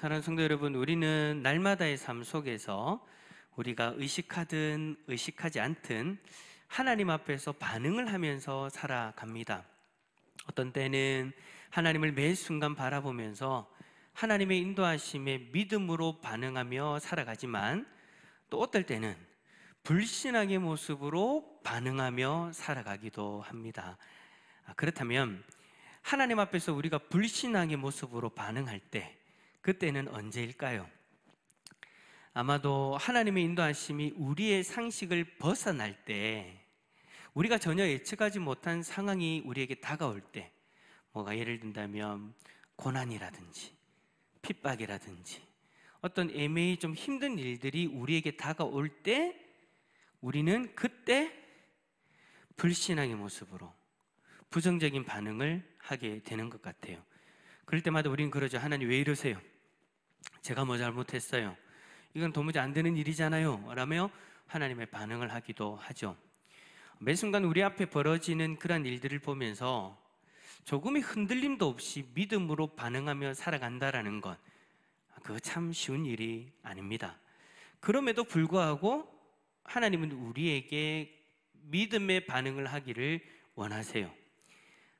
사랑하는 성도 여러분, 우리는 날마다의 삶 속에서 우리가 의식하든 의식하지 않든 하나님 앞에서 반응을 하면서 살아갑니다. 어떤 때는 하나님을 매 순간 바라보면서 하나님의 인도하심에 믿음으로 반응하며 살아가지만, 또 어떨 때는 불신앙의 모습으로 반응하며 살아가기도 합니다. 그렇다면 하나님 앞에서 우리가 불신앙의 모습으로 반응할 때, 그때는 언제일까요? 아마도 하나님의 인도하심이 우리의 상식을 벗어날 때, 우리가 전혀 예측하지 못한 상황이 우리에게 다가올 때, 예를 든다면 고난이라든지 핍박이라든지 어떤 애매히 좀 힘든 일들이 우리에게 다가올 때, 우리는 그때 불신앙의 모습으로 부정적인 반응을 하게 되는 것 같아요. 그럴 때마다 우리는 그러죠. 하나님 왜 이러세요? 제가 뭐 잘못했어요? 이건 도무지 안 되는 일이잖아요 라며 하나님의 반응을 하기도 하죠. 매 순간 우리 앞에 벌어지는 그런 일들을 보면서 조금의 흔들림도 없이 믿음으로 반응하며 살아간다라는 것, 그거 참 쉬운 일이 아닙니다. 그럼에도 불구하고 하나님은 우리에게 믿음의 반응을 하기를 원하세요.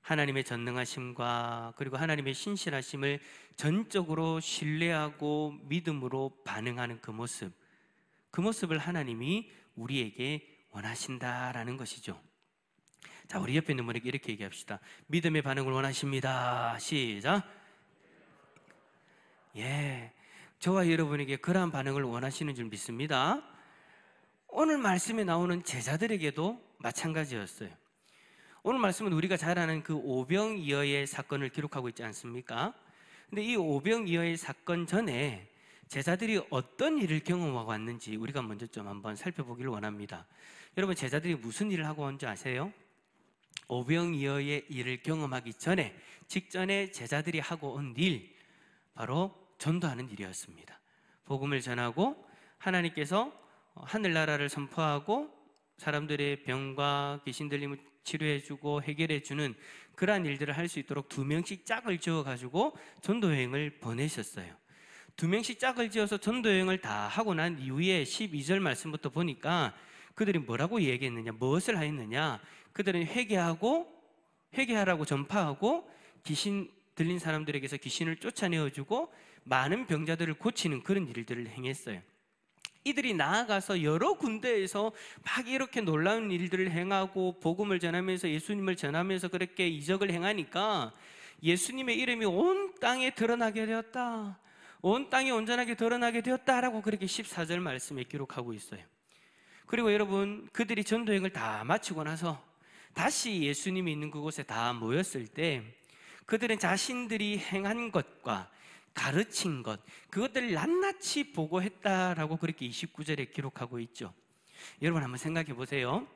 하나님의 전능하심과 그리고 하나님의 신실하심을 전적으로 신뢰하고 믿음으로 반응하는 그 모습을 하나님이 우리에게 원하신다라는 것이죠. 자, 우리 옆에 있는 분에게 이렇게 얘기합시다. 믿음의 반응을 원하십니다. 시작. 저와 여러분에게 그러한 반응을 원하시는 줄 믿습니다. 오늘 말씀에 나오는 제자들에게도 마찬가지였어요. 오늘 말씀은 우리가 잘 아는 그 오병이어의 사건을 기록하고 있지 않습니까? 근데 이 오병이어의 사건 전에 제자들이 어떤 일을 경험하고 왔는지 우리가 먼저 좀 한번 살펴보기를 원합니다. 여러분, 제자들이 무슨 일을 하고 온 줄 아세요? 오병이어의 일을 경험하기 전에, 직전에 제자들이 하고 온 일, 바로 전도하는 일이었습니다. 복음을 전하고 하나님께서 하늘나라를 선포하고 사람들의 병과 귀신 들림을 치료해주고 해결해주는 그러한 일들을 할 수 있도록 2명씩 짝을 지어가지고 전도여행을 보내셨어요. 2명씩 짝을 지어서 전도여행을 다 하고 난 이후에 12절 말씀부터 보니까 그들이 뭐라고 얘기했느냐, 무엇을 하였느냐, 그들은 회개하라고 전파하고 귀신 들린 사람들에게서 귀신을 쫓아내어주고 많은 병자들을 고치는 그런 일들을 행했어요. 이들이 나아가서 여러 군데에서 막 이렇게 놀라운 일들을 행하고 복음을 전하면서 예수님을 전하면서 그렇게 이적을 행하니까 예수님의 이름이 온 땅에 드러나게 되었다, 온 땅에 온전하게 드러나게 되었다라고 그렇게 14절 말씀에 기록하고 있어요. 그리고 여러분, 그들이 전도행을 다 마치고 나서 다시 예수님이 있는 그곳에 다 모였을 때 그들은 자신들이 행한 것과 가르친 것, 그것들을 낱낱이 보고했다라고 그렇게 29절에 기록하고 있죠. 여러분, 한번 생각해 보세요.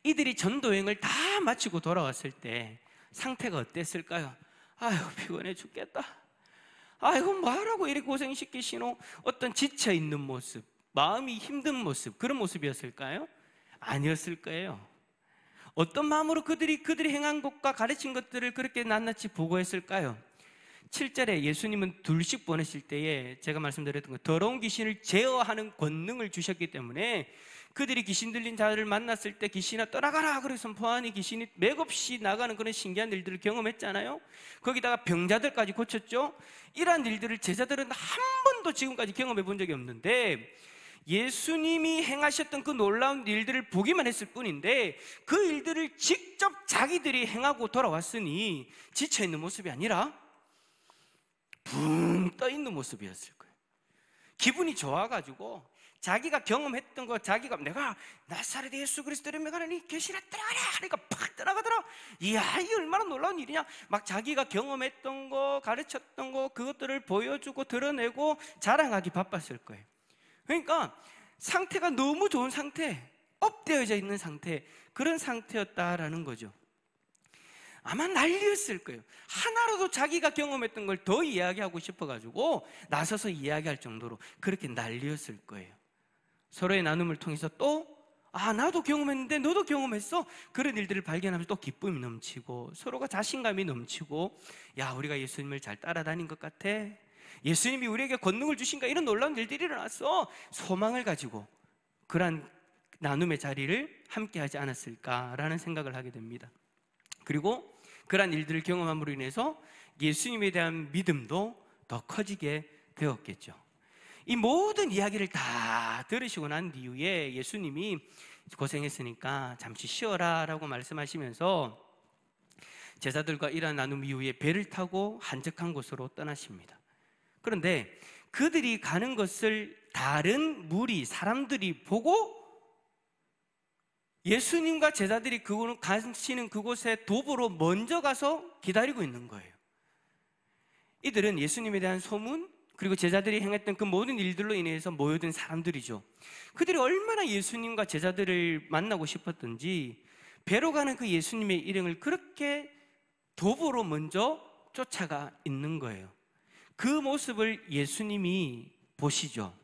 이들이 전도여행을 다 마치고 돌아왔을 때 상태가 어땠을까요? 아유, 피곤해 죽겠다. 아이고, 뭐하라고 이렇게 고생시키시노? 어떤 지쳐있는 모습, 마음이 힘든 모습, 그런 모습이었을까요? 아니었을 거예요. 어떤 마음으로 그들이 행한 것과 가르친 것들을 그렇게 낱낱이 보고했을까요? 7절에 예수님은 둘씩 보내실 때에 제가 말씀드렸던 것, 더러운 귀신을 제어하는 권능을 주셨기 때문에 그들이 귀신 들린 자들을 만났을 때 귀신아 떠나가라 그래서 선포하니 귀신이 맥없이 나가는 그런 신기한 일들을 경험했잖아요. 거기다가 병자들까지 고쳤죠. 이러한 일들을 제자들은 한 번도 지금까지 경험해 본 적이 없는데, 예수님이 행하셨던 그 놀라운 일들을 보기만 했을 뿐인데 그 일들을 직접 자기들이 행하고 돌아왔으니 지쳐있는 모습이 아니라 붕 떠있는 모습이었을 거예요. 기분이 좋아가지고 자기가 경험했던 거, 내가 나사렛 예수 그리스도를 명하니 계시라 들어가라 하니까 팍 들어가더라. 이야, 이게 얼마나 놀라운 일이냐. 막 자기가 경험했던 거, 가르쳤던 거, 그것들을 보여주고 드러내고 자랑하기 바빴을 거예요. 그러니까 상태가 너무 좋은 상태, 업되어져 있는 상태, 그런 상태였다라는 거죠. 아마 난리였을 거예요. 하나로도 자기가 경험했던 걸 더 이야기하고 싶어가지고 나서서 이야기할 정도로 그렇게 난리였을 거예요. 서로의 나눔을 통해서 또 나도 경험했는데 너도 경험했어? 그런 일들을 발견하면서 또 기쁨이 넘치고 서로가 자신감이 넘치고, 야, 우리가 예수님을 잘 따라다닌 것 같아. 예수님이 우리에게 권능을 주신가, 이런 놀라운 일들이 일어났어. 소망을 가지고 그러한 나눔의 자리를 함께 하지 않았을까라는 생각을 하게 됩니다. 그리고 그러한 일들을 경험함으로 인해서 예수님에 대한 믿음도 더 커지게 되었겠죠. 이 모든 이야기를 다 들으시고 난 이후에 예수님이 고생했으니까 잠시 쉬어라 라고 말씀하시면서 제자들과 이러한 나눔 이후에 배를 타고 한적한 곳으로 떠나십니다. 그런데 그들이 가는 것을 다른 무리, 사람들이 보고 예수님과 제자들이 가시는 그곳에 도보로 먼저 가서 기다리고 있는 거예요. 이들은 예수님에 대한 소문, 그리고 제자들이 행했던 그 모든 일들로 인해서 모여든 사람들이죠. 그들이 얼마나 예수님과 제자들을 만나고 싶었던지 배로 가는 그 예수님의 일행을 그렇게 도보로 먼저 쫓아가 있는 거예요. 그 모습을 예수님이 보시죠.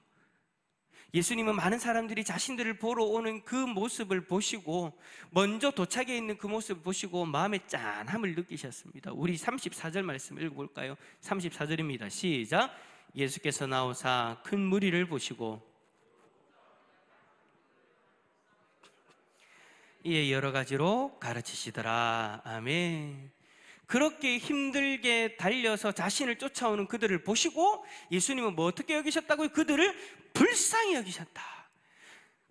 예수님은 많은 사람들이 자신들을 보러 오는 그 모습을 보시고 먼저 도착해 있는 그 모습을 보시고 마음의 짠함을 느끼셨습니다. 우리 34절 말씀 읽어볼까요? 34절입니다. 시작. 예수께서 나오사 큰 무리를 보시고 이에 여러 가지로 가르치시더라. 아멘. 그렇게 힘들게 달려서 자신을 쫓아오는 그들을 보시고 예수님은 뭐 어떻게 여기셨다고요? 그들을 불쌍히 여기셨다.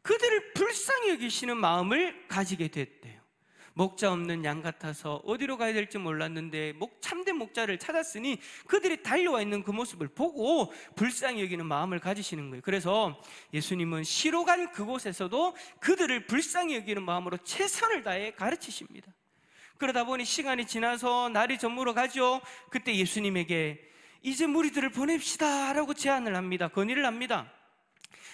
그들을 불쌍히 여기시는 마음을 가지게 됐대요. 목자 없는 양 같아서 어디로 가야 될지 몰랐는데 참된 목자를 찾았으니 그들이 달려와 있는 그 모습을 보고 불쌍히 여기는 마음을 가지시는 거예요. 그래서 예수님은 시로 간 그곳에서도 그들을 불쌍히 여기는 마음으로 최선을 다해 가르치십니다. 그러다 보니 시간이 지나서 날이 저물어 가죠. 그때 예수님에게 이제 무리들을 보냅시다 라고 제안을 합니다. 건의를 합니다.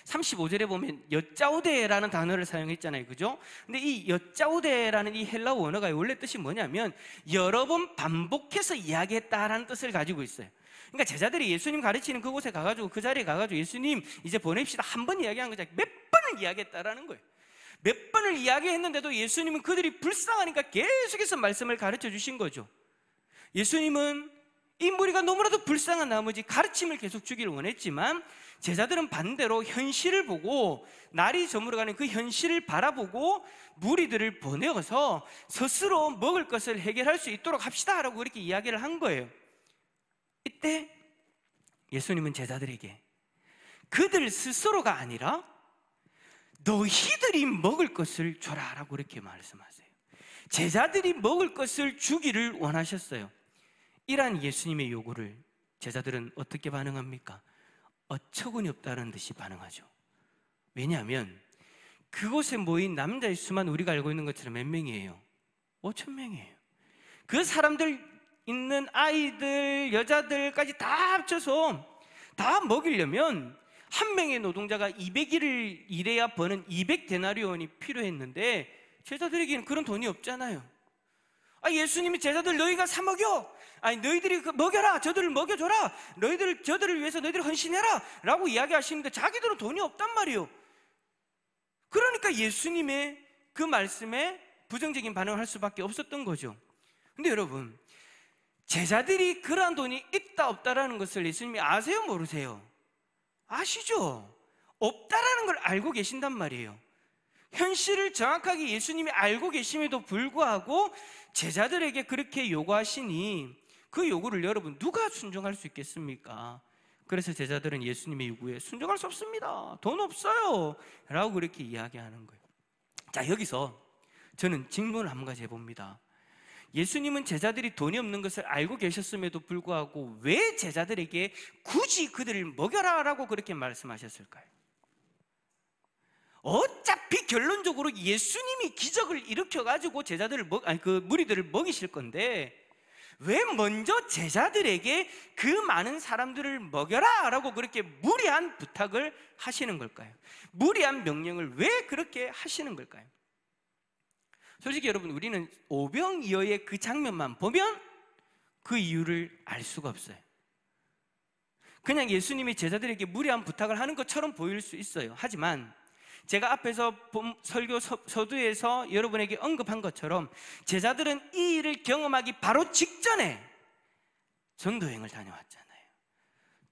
35절에 보면 여짜오데라는 단어를 사용했잖아요, 그죠? 근데 이 여짜오데라는 이 헬라어 원어가 원래 뜻이 뭐냐면 여러 번 반복해서 이야기했다라는 뜻을 가지고 있어요. 그러니까 제자들이 예수님 가르치는 그곳에 가가지고 그 자리에 가가지고 예수님 이제 보냅시다 한 번 이야기한 거죠. 몇 번을 이야기했다라는 거예요. 몇 번을 이야기했는데도 예수님은 그들이 불쌍하니까 계속해서 말씀을 가르쳐 주신 거죠. 예수님은 이 무리가 너무나도 불쌍한 나머지 가르침을 계속 주기를 원했지만 제자들은 반대로 현실을 보고 날이 저물어가는 그 현실을 바라보고 무리들을 보내어서 스스로 먹을 것을 해결할 수 있도록 합시다 라고 그렇게 이야기를 한 거예요. 이때 예수님은 제자들에게 그들 스스로가 아니라 너희들이 먹을 것을 줘라 라고 그렇게 말씀하세요. 제자들이 먹을 것을 주기를 원하셨어요. 이러한 예수님의 요구를 제자들은 어떻게 반응합니까? 어처구니 없다는 듯이 반응하죠. 왜냐하면 그곳에 모인 남자의 수만 우리가 알고 있는 것처럼 몇 명이에요? 5,000명이에요. 그 사람들 있는 아이들, 여자들까지 다 합쳐서 다 먹이려면 한 명의 노동자가 200일을 일해야 버는 200데나리온이 필요했는데 제자들에게는 그런 돈이 없잖아요. 예수님이 제자들 너희가 사 먹여, 너희들이 먹여라, 저들을 먹여줘라, 저들을 위해서 너희들이 헌신해라 라고 이야기하시는데 자기들은 돈이 없단 말이에요. 그러니까 예수님의 그 말씀에 부정적인 반응을 할 수밖에 없었던 거죠. 근데 여러분, 제자들이 그러한 돈이 있다 없다라는 것을 예수님이 아세요 모르세요? 아시죠? 없다라는 걸 알고 계신단 말이에요. 현실을 정확하게 예수님이 알고 계심에도 불구하고 제자들에게 그렇게 요구하시니 그 요구를 여러분 누가 순종할 수 있겠습니까? 그래서 제자들은 예수님의 요구에 순종할 수 없습니다. 돈 없어요 라고 그렇게 이야기하는 거예요. 자, 여기서 저는 질문을 한 가지 해봅니다. 예수님은 제자들이 돈이 없는 것을 알고 계셨음에도 불구하고 왜 제자들에게 굳이 그들을 먹여라 라고 그렇게 말씀하셨을까요? 어차피 결론적으로 예수님이 기적을 일으켜가지고 무리들을 먹이실 건데 왜 먼저 제자들에게 그 많은 사람들을 먹여라 라고 그렇게 무리한 부탁을 하시는 걸까요? 무리한 명령을 왜 그렇게 하시는 걸까요? 솔직히 여러분, 우리는 오병이어의 그 장면만 보면 그 이유를 알 수가 없어요. 그냥 예수님이 제자들에게 무리한 부탁을 하는 것처럼 보일 수 있어요. 하지만 제가 앞에서 본 설교 서두에서 여러분에게 언급한 것처럼 제자들은 이 일을 경험하기 바로 직전에 전도여행을 다녀왔잖아요.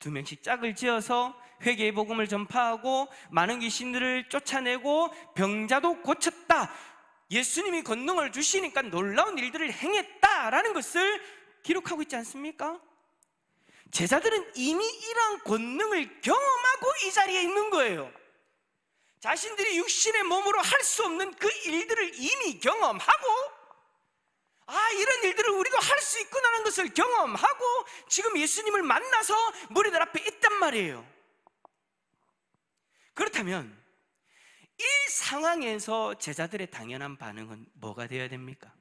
2명씩 짝을 지어서 회개의 복음을 전파하고 많은 귀신들을 쫓아내고 병자도 고쳤다. 예수님이 권능을 주시니까 놀라운 일들을 행했다라는 것을 기록하고 있지 않습니까? 제자들은 이미 이러한 권능을 경험하고 이 자리에 있는 거예요. 자신들이 육신의 몸으로 할 수 없는 그 일들을 이미 경험하고, 이런 일들을 우리도 할 수 있구나라는 것을 경험하고 지금 예수님을 만나서 무리들 앞에 있단 말이에요. 그렇다면 이 상황에서 제자들의 당연한 반응은 뭐가 되어야 됩니까?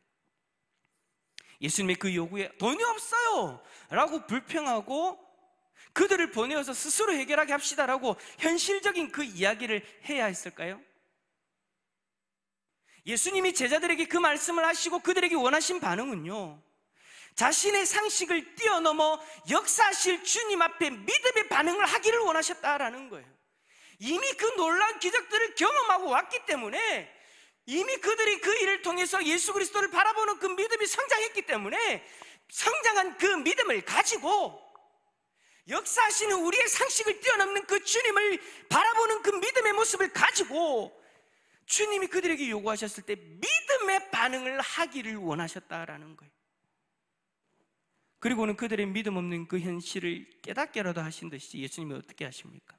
예수님의 그 요구에 돈이 없어요 라고 불평하고 그들을 보내어서 스스로 해결하게 합시다라고 현실적인 그 이야기를 해야 했을까요? 예수님이 제자들에게 그 말씀을 하시고 그들에게 원하신 반응은요, 자신의 상식을 뛰어넘어 역사하실 주님 앞에 믿음의 반응을 하기를 원하셨다라는 거예요. 이미 그 놀라운 기적들을 경험하고 왔기 때문에, 이미 그들이 그 일을 통해서 예수 그리스도를 바라보는 그 믿음이 성장했기 때문에, 성장한 그 믿음을 가지고 역사하시는 우리의 상식을 뛰어넘는 그 주님을 바라보는 그 믿음의 모습을 가지고 주님이 그들에게 요구하셨을 때 믿음의 반응을 하기를 원하셨다라는 거예요. 그리고는 그들의 믿음 없는 그 현실을 깨닫게라도 하신 듯이 예수님이 어떻게 하십니까?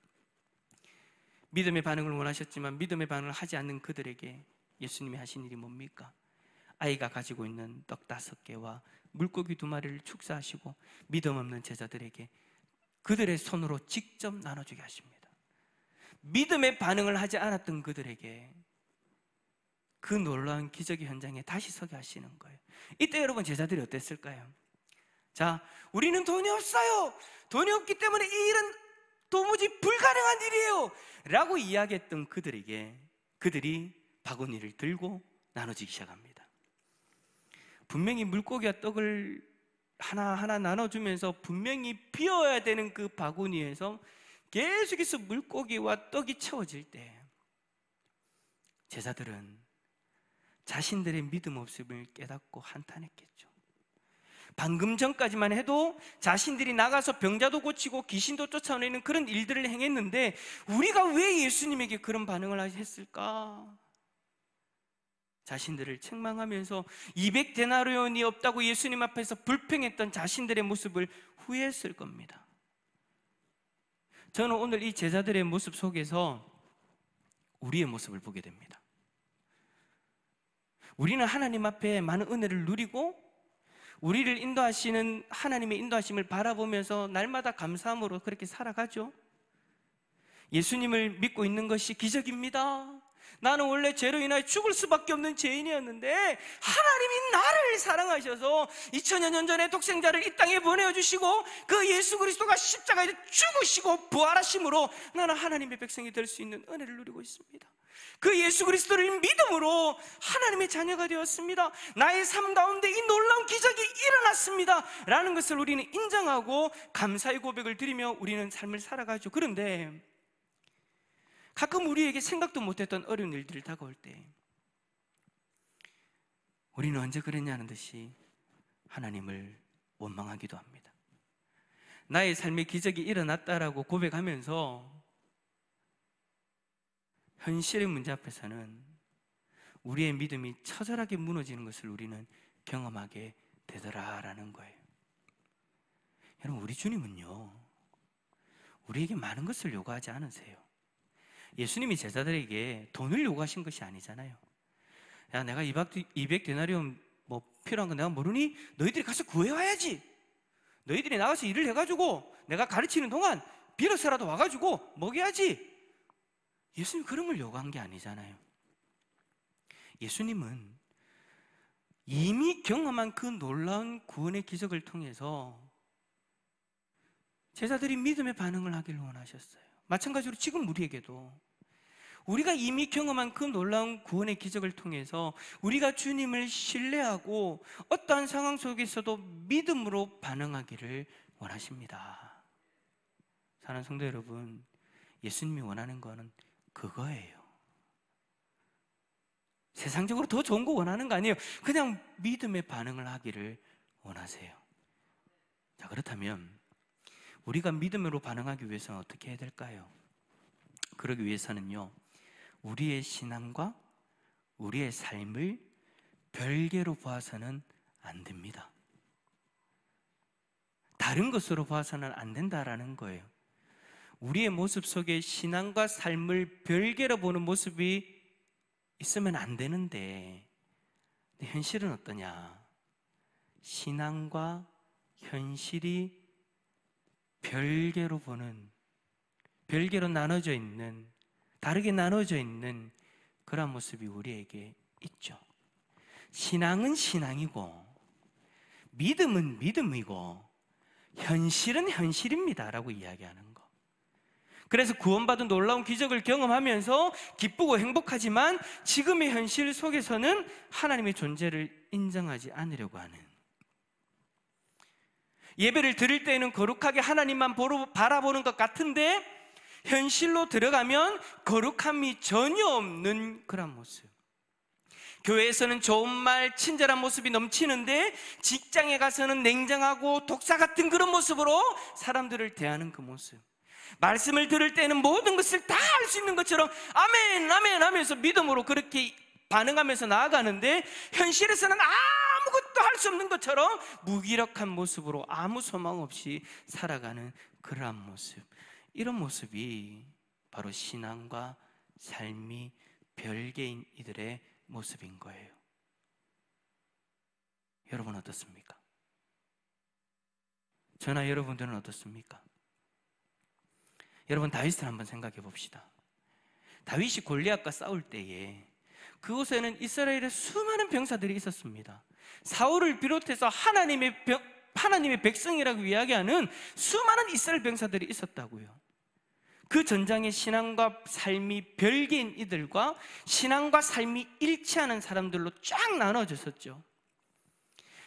믿음의 반응을 원하셨지만 믿음의 반응을 하지 않는 그들에게 예수님이 하신 일이 뭡니까? 아이가 가지고 있는 떡 5개와 물고기 2마리를 축사하시고 믿음 없는 제자들에게 그들의 손으로 직접 나눠주게 하십니다. 믿음의 반응을 하지 않았던 그들에게 그 놀라운 기적의 현장에 다시 서게 하시는 거예요. 이때 여러분 제자들이 어땠을까요? 자, 우리는 돈이 없어요. 돈이 없기 때문에 이 일은 도무지 불가능한 일이에요 라고 이야기했던 그들에게 그들이 바구니를 들고 나눠주기 시작합니다. 분명히 물고기와 떡을 하나하나 나눠주면서 분명히 비워야 되는 그 바구니에서 계속해서 물고기와 떡이 채워질 때 제자들은 자신들의 믿음 없음을 깨닫고 한탄했겠죠. 방금 전까지만 해도 자신들이 나가서 병자도 고치고 귀신도 쫓아내는 그런 일들을 행했는데 우리가 왜 예수님에게 그런 반응을 했을까? 자신들을 책망하면서 200데나리온이 없다고 예수님 앞에서 불평했던 자신들의 모습을 후회했을 겁니다. 저는 오늘 이 제자들의 모습 속에서 우리의 모습을 보게 됩니다. 우리는 하나님 앞에 많은 은혜를 누리고 우리를 인도하시는 하나님의 인도하심을 바라보면서 날마다 감사함으로 그렇게 살아가죠. 예수님을 믿고 있는 것이 기적입니다. 나는 원래 죄로 인하여 죽을 수밖에 없는 죄인이었는데 하나님이 나를 사랑하셔서 2000여 년 전에 독생자를 이 땅에 보내주시고 그 예수 그리스도가 십자가에 죽으시고 부활하심으로 나는 하나님의 백성이 될 수 있는 은혜를 누리고 있습니다. 그 예수 그리스도를 믿음으로 하나님의 자녀가 되었습니다. 나의 삶 가운데 이 놀라운 기적이 일어났습니다 라는 것을 우리는 인정하고 감사의 고백을 드리며 우리는 삶을 살아가죠. 그런데 가끔 우리에게 생각도 못했던 어려운 일들이 다가올 때 우리는 언제 그랬냐는 듯이 하나님을 원망하기도 합니다. 나의 삶에 기적이 일어났다라고 고백하면서 현실의 문제 앞에서는 우리의 믿음이 처절하게 무너지는 것을 우리는 경험하게 되더라라는 거예요. 여러분, 우리 주님은요, 우리에게 많은 것을 요구하지 않으세요. 예수님이 제자들에게 돈을 요구하신 것이 아니잖아요. 야, 내가 200데나리온 뭐 필요한 거 내가 모르니? 너희들이 가서 구해와야지. 너희들이 나가서 일을 해가지고 내가 가르치는 동안 빌어서라도 와가지고 먹여야지. 예수님 그런 걸 요구한 게 아니잖아요. 예수님은 이미 경험한 그 놀라운 구원의 기적을 통해서 제자들이 믿음의 반응을 하기를 원하셨어요. 마찬가지로 지금 우리에게도 우리가 이미 경험한 그 놀라운 구원의 기적을 통해서 우리가 주님을 신뢰하고 어떠한 상황 속에서도 믿음으로 반응하기를 원하십니다. 사랑하는 성도 여러분, 예수님이 원하는 거는 그거예요. 세상적으로 더 좋은 거 원하는 거 아니에요. 그냥 믿음의 반응을 하기를 원하세요. 자, 그렇다면 우리가 믿음으로 반응하기 위해서는 어떻게 해야 될까요? 그러기 위해서는요, 우리의 신앙과 우리의 삶을 별개로 봐서는 안 됩니다. 다른 것으로 봐서는 안 된다라는 거예요. 우리의 모습 속에 신앙과 삶을 별개로 보는 모습이 있으면 안 되는데, 현실은 어떠냐? 신앙과 현실이 별개로 보는, 별개로 나눠져 있는, 다르게 나눠져 있는 그런 모습이 우리에게 있죠. 신앙은 신앙이고 믿음은 믿음이고 현실은 현실입니다 라고 이야기하는 거. 그래서 구원받은 놀라운 기적을 경험하면서 기쁘고 행복하지만 지금의 현실 속에서는 하나님의 존재를 인정하지 않으려고 하는, 예배를 드릴 때에는 거룩하게 하나님만 바라보는 것 같은데 현실로 들어가면 거룩함이 전혀 없는 그런 모습. 교회에서는 좋은 말, 친절한 모습이 넘치는데 직장에 가서는 냉정하고 독사 같은 그런 모습으로 사람들을 대하는 그 모습. 말씀을 들을 때는 모든 것을 다 할 수 있는 것처럼 아멘 아멘 하면서 믿음으로 그렇게 반응하면서 나아가는데 현실에서는 아무것도 할 수 없는 것처럼 무기력한 모습으로 아무 소망 없이 살아가는 그러한 모습. 이런 모습이 바로 신앙과 삶이 별개인 이들의 모습인 거예요. 여러분 어떻습니까? 저나 여러분들은 어떻습니까? 여러분 다윗을 한번 생각해 봅시다. 다윗이 골리앗과 싸울 때에 그곳에는 이스라엘의 수많은 병사들이 있었습니다. 사울을 비롯해서 하나님의 백성이라고 이야기하는 수많은 이스라엘 병사들이 있었다고요. 그 전장에 신앙과 삶이 별개인 이들과 신앙과 삶이 일치하는 사람들로 쫙 나눠졌었죠.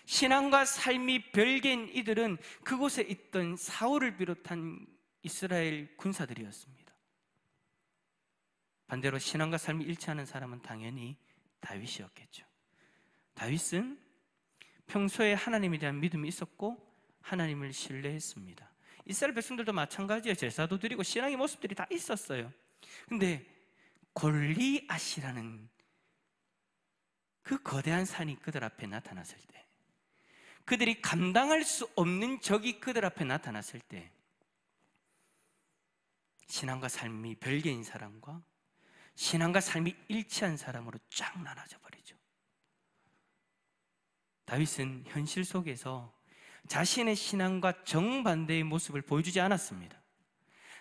신앙과 삶이 별개인 이들은 그곳에 있던 사울을 비롯한 이스라엘 군사들이었습니다. 반대로 신앙과 삶이 일치하는 사람은 당연히 다윗이었겠죠. 다윗은 평소에 하나님에 대한 믿음이 있었고 하나님을 신뢰했습니다. 이스라엘 백성들도 마찬가지예요. 제사도 드리고 신앙의 모습들이 다 있었어요. 근데 골리앗이라는 그 거대한 산이 그들 앞에 나타났을 때, 그들이 감당할 수 없는 적이 그들 앞에 나타났을 때, 신앙과 삶이 별개인 사람과 신앙과 삶이 일치한 사람으로 쫙 나눠져 버리죠. 다윗은 현실 속에서 자신의 신앙과 정반대의 모습을 보여주지 않았습니다.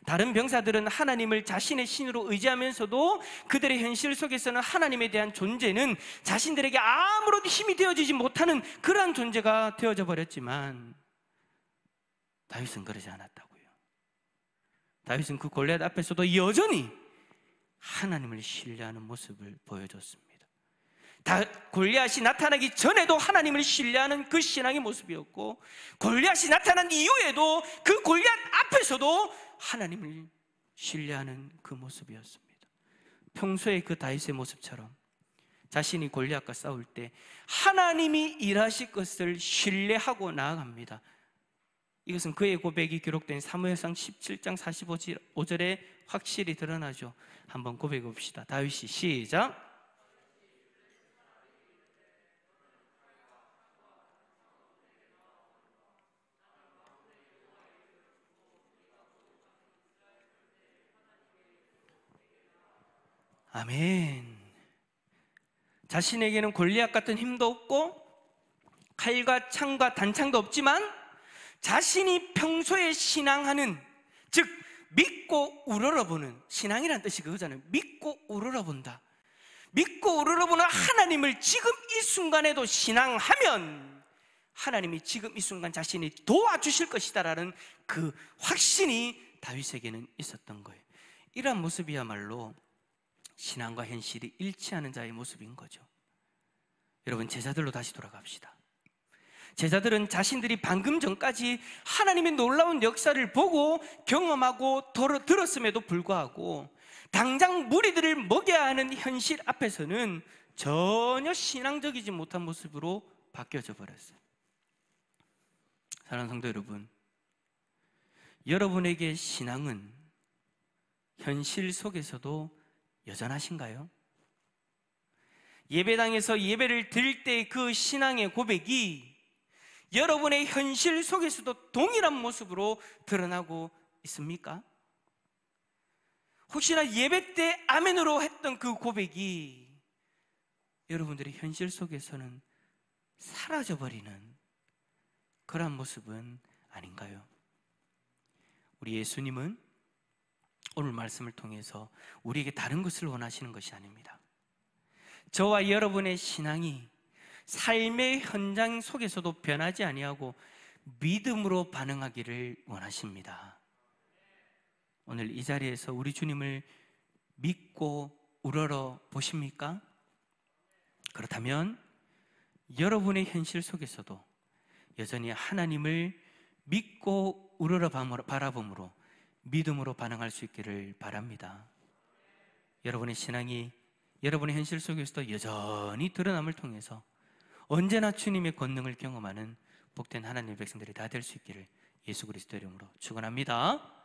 다른 병사들은 하나님을 자신의 신으로 의지하면서도 그들의 현실 속에서는 하나님에 대한 존재는 자신들에게 아무런 힘이 되어지지 못하는 그러한 존재가 되어져 버렸지만 다윗은 그러지 않았다고요. 다윗은 그 골리앗 앞에서도 여전히 하나님을 신뢰하는 모습을 보여줬습니다. 골리앗이 나타나기 전에도 하나님을 신뢰하는 그 신앙의 모습이었고, 골리앗이 나타난 이후에도 그 골리앗 앞에서도 하나님을 신뢰하는 그 모습이었습니다. 평소에 그 다윗의 모습처럼 자신이 골리앗과 싸울 때 하나님이 일하실 것을 신뢰하고 나아갑니다. 이것은 그의 고백이 기록된 사무엘상 17장 45절에 확실히 드러나죠. 한번 고백해 봅시다. 다윗이 시작. 아멘. 자신에게는 골리앗 같은 힘도 없고 칼과 창과 단창도 없지만 자신이 평소에 신앙하는, 즉 믿고 우러러보는, 신앙이란 뜻이 그거잖아요. 믿고 우러러본다. 믿고 우러러보는 하나님을 지금 이 순간에도 신앙하면 하나님이 지금 이 순간 자신이 도와주실 것이다라는 그 확신이 다윗에게는 있었던 거예요. 이러한 모습이야말로 신앙과 현실이 일치하는 자의 모습인 거죠. 여러분, 제자들로 다시 돌아갑시다. 제자들은 자신들이 방금 전까지 하나님의 놀라운 역사를 보고 경험하고 들었음에도 불구하고 당장 무리들을 먹여야 하는 현실 앞에서는 전혀 신앙적이지 못한 모습으로 바뀌어져 버렸어요. 사랑하는 성도 여러분, 여러분에게 신앙은 현실 속에서도 여전하신가요? 예배당에서 예배를 드릴 때 그 신앙의 고백이 여러분의 현실 속에서도 동일한 모습으로 드러나고 있습니까? 혹시나 예배 때 아멘으로 했던 그 고백이 여러분들의 현실 속에서는 사라져버리는 그런 모습은 아닌가요? 우리 예수님은 오늘 말씀을 통해서 우리에게 다른 것을 원하시는 것이 아닙니다. 저와 여러분의 신앙이 삶의 현장 속에서도 변하지 아니하고 믿음으로 반응하기를 원하십니다. 오늘 이 자리에서 우리 주님을 믿고 우러러 보십니까? 그렇다면 여러분의 현실 속에서도 여전히 하나님을 믿고 우러러 바라봄으로 믿음으로 반응할 수 있기를 바랍니다. 여러분의 신앙이 여러분의 현실 속에서도 여전히 드러남을 통해서 언제나 주님의 권능을 경험하는 복된 하나님의 백성들이 다 될 수 있기를 예수 그리스도 이름으로 축원합니다.